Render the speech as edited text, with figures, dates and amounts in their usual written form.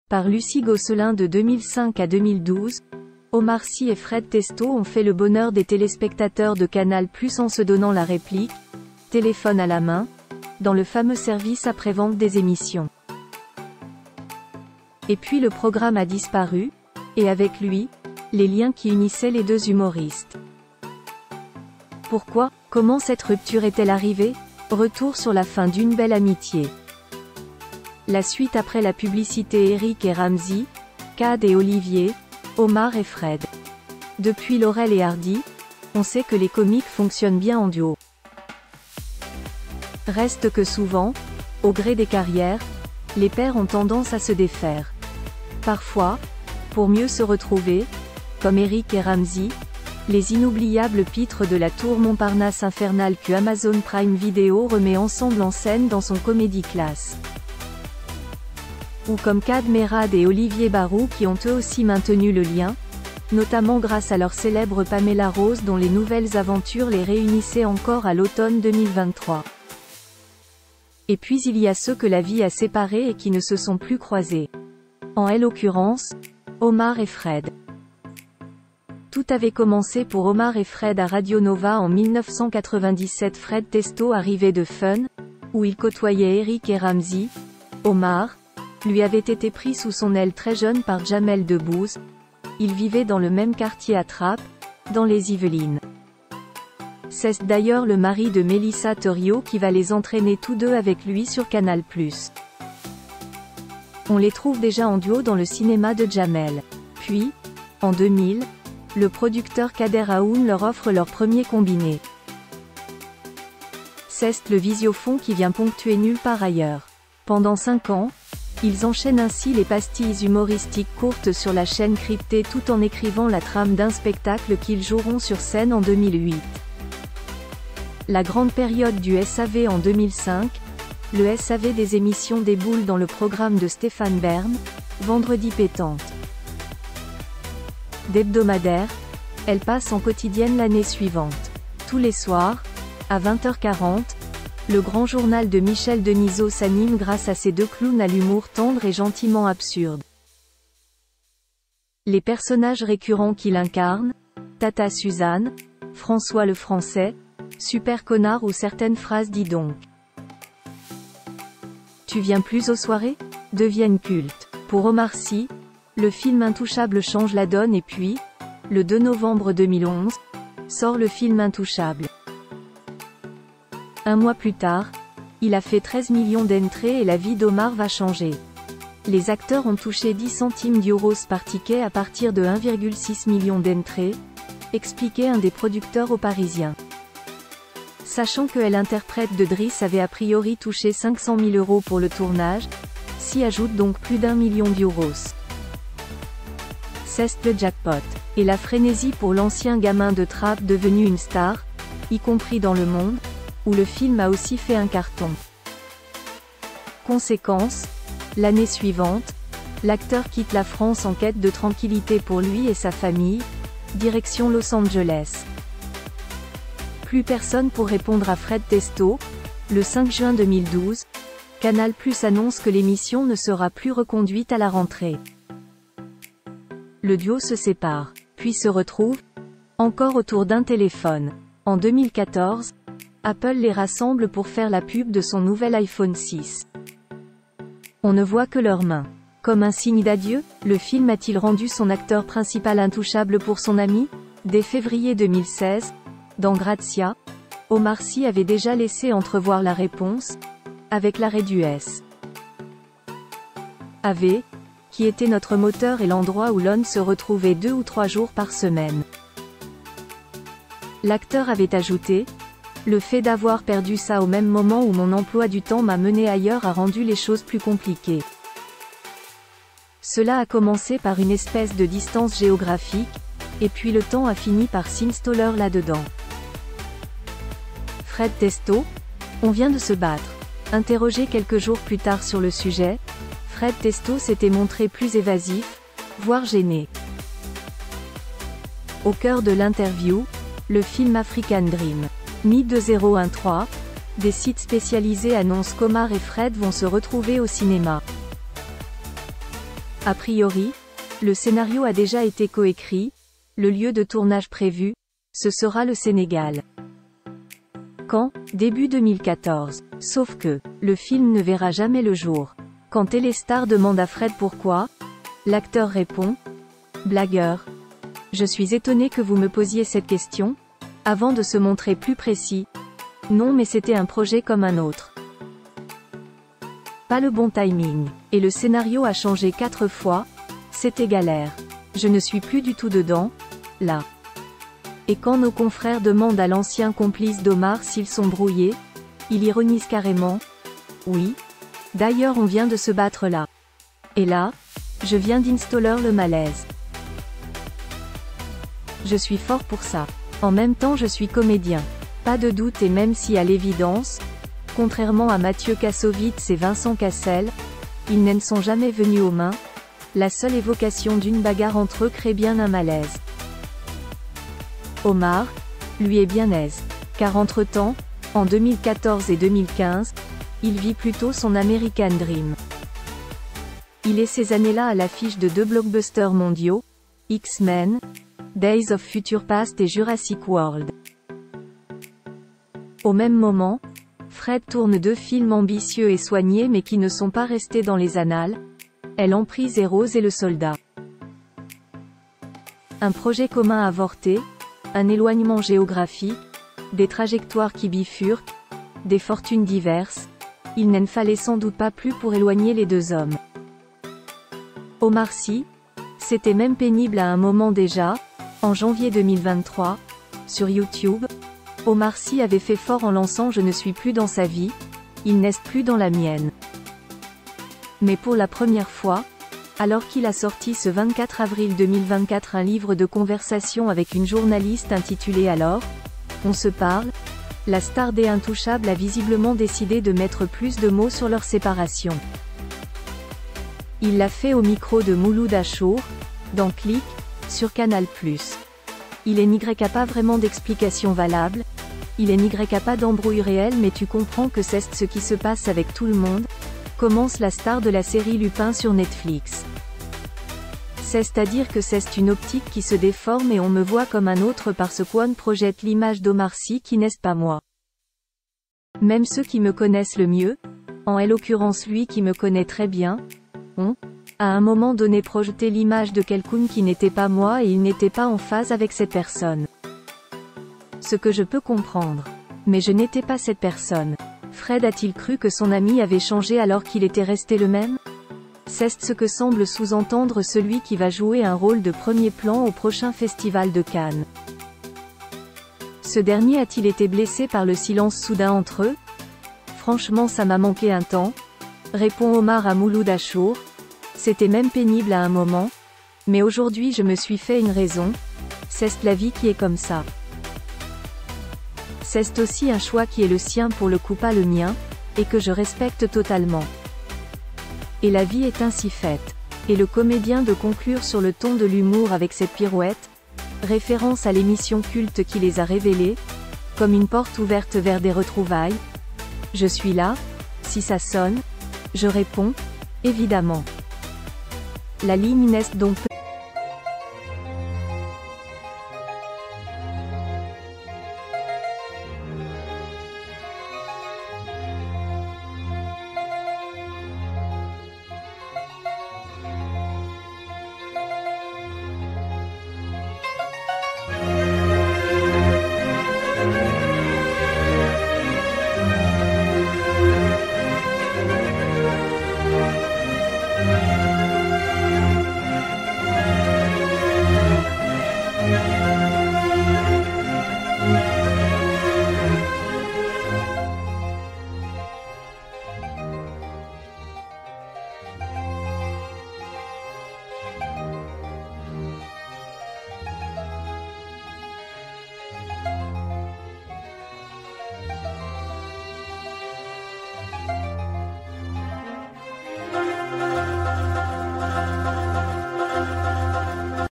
Par Lucie Gosselin de 2005 à 2012, Omar Sy et Fred Testo ont fait le bonheur des téléspectateurs de Canal+ en se donnant la réplique, téléphone à la main, dans le fameux service après-vente des émissions. Et puis le programme a disparu, et avec lui, les liens qui unissaient les deux humoristes. Pourquoi, comment cette rupture est-elle arrivée? Retour sur la fin d'une belle amitié. La suite après la publicité Eric et Ramzy, Kad et Olivier, Omar et Fred. Depuis Laurel et Hardy, on sait que les comiques fonctionnent bien en duo. Reste que souvent, au gré des carrières, les pairs ont tendance à se défaire. Parfois, pour mieux se retrouver, comme Eric et Ramzy, les inoubliables pitres de la tour Montparnasse infernale que Amazon Prime Video remet ensemble en scène dans son Comedy Class. Ou comme Kad Merad et Olivier Barou qui ont eux aussi maintenu le lien, notamment grâce à leur célèbre Pamela Rose dont les nouvelles aventures les réunissaient encore à l'automne 2023. Et puis il y a ceux que la vie a séparés et qui ne se sont plus croisés. En l'occurrence, Omar et Fred. Tout avait commencé pour Omar et Fred à Radio Nova en 1997. Fred Testo arrivait de Fun, où il côtoyait Eric et Ramzy. Omar lui avait été pris sous son aile très jeune par Jamel Debbouze. Ils vivaient dans le même quartier à Trappes, dans les Yvelines. C'est d'ailleurs le mari de Mélissa Theriault qui va les entraîner tous deux avec lui sur Canal+. On les trouve déjà en duo dans le cinéma de Jamel. Puis, en 2000, le producteur Kader Aoun leur offre leur premier combiné. C'est le visiofond qui vient ponctuer nulle part ailleurs. Pendant 5 ans, ils enchaînent ainsi les pastilles humoristiques courtes sur la chaîne cryptée tout en écrivant la trame d'un spectacle qu'ils joueront sur scène en 2008. La grande période du SAV en 2005, le SAV des émissions déboule dans le programme de Stéphane Bern, Vendredi pétante. D'hebdomadaire, elle passe en quotidienne l'année suivante. Tous les soirs, à 20h40, le grand journal de Michel Denisot s'anime grâce à ses deux clowns à l'humour tendre et gentiment absurde. Les personnages récurrents qu'il incarne, Tata Suzanne, François le Français, Super Connard ou certaines phrases dis donc. Tu viens plus aux soirées? Deviennent cultes. Pour Omar Sy, le film Intouchable change la donne et puis, le 2 novembre 2011, sort le film Intouchable. Un mois plus tard, il a fait 13 millions d'entrées et la vie d'Omar va changer. Les acteurs ont touché 10 centimes d'euros par ticket à partir de 1,6 million d'entrées, expliquait un des producteurs aux Parisiens. Sachant que l'interprète de Driss avait a priori touché 500 000 euros pour le tournage, s'y ajoute donc plus d'1 million d'euros. C'est le jackpot. Et la frénésie pour l'ancien gamin de Trappes devenu une star, y compris dans le monde, où le film a aussi fait un carton. Conséquence, l'année suivante, l'acteur quitte la France en quête de tranquillité pour lui et sa famille, direction Los Angeles. Plus personne pour répondre à Fred Testo. Le 5 juin 2012, Canal+ annonce que l'émission ne sera plus reconduite à la rentrée. Le duo se sépare, puis se retrouve, encore autour d'un téléphone. En 2014, Apple les rassemble pour faire la pub de son nouvel iPhone 6. On ne voit que leurs mains. Comme un signe d'adieu, le film a-t-il rendu son acteur principal intouchable pour son ami? Dès février 2016, dans Grazia, Omar Sy avait déjà laissé entrevoir la réponse, avec l'arrêt du SAV, qui était notre moteur et l'endroit où l'on se retrouvait 2 ou 3 jours par semaine. L'acteur avait ajouté, le fait d'avoir perdu ça au même moment où mon emploi du temps m'a mené ailleurs a rendu les choses plus compliquées. Cela a commencé par une espèce de distance géographique, et puis le temps a fini par s'installer là-dedans. Fred Testo, on vient de se battre. Interrogé quelques jours plus tard sur le sujet, Fred Testo s'était montré plus évasif, voire gêné. Au cœur de l'interview, le film African Dream. Mi 2013, des sites spécialisés annoncent qu'Omar et Fred vont se retrouver au cinéma. A priori, le scénario a déjà été coécrit, le lieu de tournage prévu, ce sera le Sénégal. Quand? Début 2014. Sauf que, le film ne verra jamais le jour. Quand Téléstar demande à Fred pourquoi, l'acteur répond: blagueur. Je suis étonné que vous me posiez cette question, avant de se montrer plus précis. Non, mais c'était un projet comme un autre. Pas le bon timing. Et le scénario a changé 4 fois, c'était galère. Je ne suis plus du tout dedans, là. Et quand nos confrères demandent à l'ancien complice d'Omar s'ils sont brouillés, il ironise carrément: oui. D'ailleurs on vient de se battre là. Et là, je viens d'installer le malaise. Je suis fort pour ça. En même temps je suis comédien. Pas de doute, et même si à l'évidence, contrairement à Mathieu Kassovitz et Vincent Cassel, ils n'en sont jamais venus aux mains, la seule évocation d'une bagarre entre eux crée bien un malaise. Omar, lui, est bien aise. Car entre-temps, en 2014 et 2015, il vit plutôt son American Dream. Il est ces années-là à l'affiche de 2 blockbusters mondiaux, X-Men, Days of Future Past et Jurassic World. Au même moment, Fred tourne 2 films ambitieux et soignés mais qui ne sont pas restés dans les annales, Elle emprise et Rose et le soldat. Un projet commun avorté, un éloignement géographique, des trajectoires qui bifurquent, des fortunes diverses, il n'en fallait sans doute pas plus pour éloigner les 2 hommes. Omar Sy, c'était même pénible à un moment déjà, en janvier 2023, sur YouTube, Omar Sy avait fait fort en lançant Je ne suis plus dans sa vie, il n'est plus dans la mienne. Mais pour la première fois, alors qu'il a sorti ce 24 avril 2024 un livre de conversation avec une journaliste intitulé Alors, on se parle, la star des Intouchables a visiblement décidé de mettre plus de mots sur leur séparation. Il l'a fait au micro de Mouloud Achour, dans Click, sur Canal+. Il est n'y a pas vraiment d'explication valable, il est n'y a pas d'embrouille réelle, mais tu comprends que c'est ce qui se passe avec tout le monde, commence la star de la série Lupin sur Netflix. C'est-à-dire que c'est une optique qui se déforme et on me voit comme un autre parce qu'on projette l'image d'Omar Sy qui n'est pas moi. Même ceux qui me connaissent le mieux, en l'occurrence lui qui me connaît très bien, ont, à un moment donné, projeté l'image de quelqu'un qui n'était pas moi et il n'était pas en phase avec cette personne. Ce que je peux comprendre. Mais je n'étais pas cette personne. Fred a-t-il cru que son ami avait changé alors qu'il était resté le même? C'est ce que semble sous-entendre celui qui va jouer un rôle de premier plan au prochain festival de Cannes. Ce dernier a-t-il été blessé par le silence soudain entre eux? Franchement ça m'a manqué un temps, répond Omar à Mouloud Achour. C'était même pénible à un moment, mais aujourd'hui je me suis fait une raison, c'est la vie qui est comme ça. C'est aussi un choix qui est le sien pour le coup pas le mien, et que je respecte totalement. Et la vie est ainsi faite. Et le comédien de conclure sur le ton de l'humour avec cette pirouette, référence à l'émission culte qui les a révélés, comme une porte ouverte vers des retrouvailles. Je suis là, si ça sonne, je réponds, évidemment. La ligne n'est donc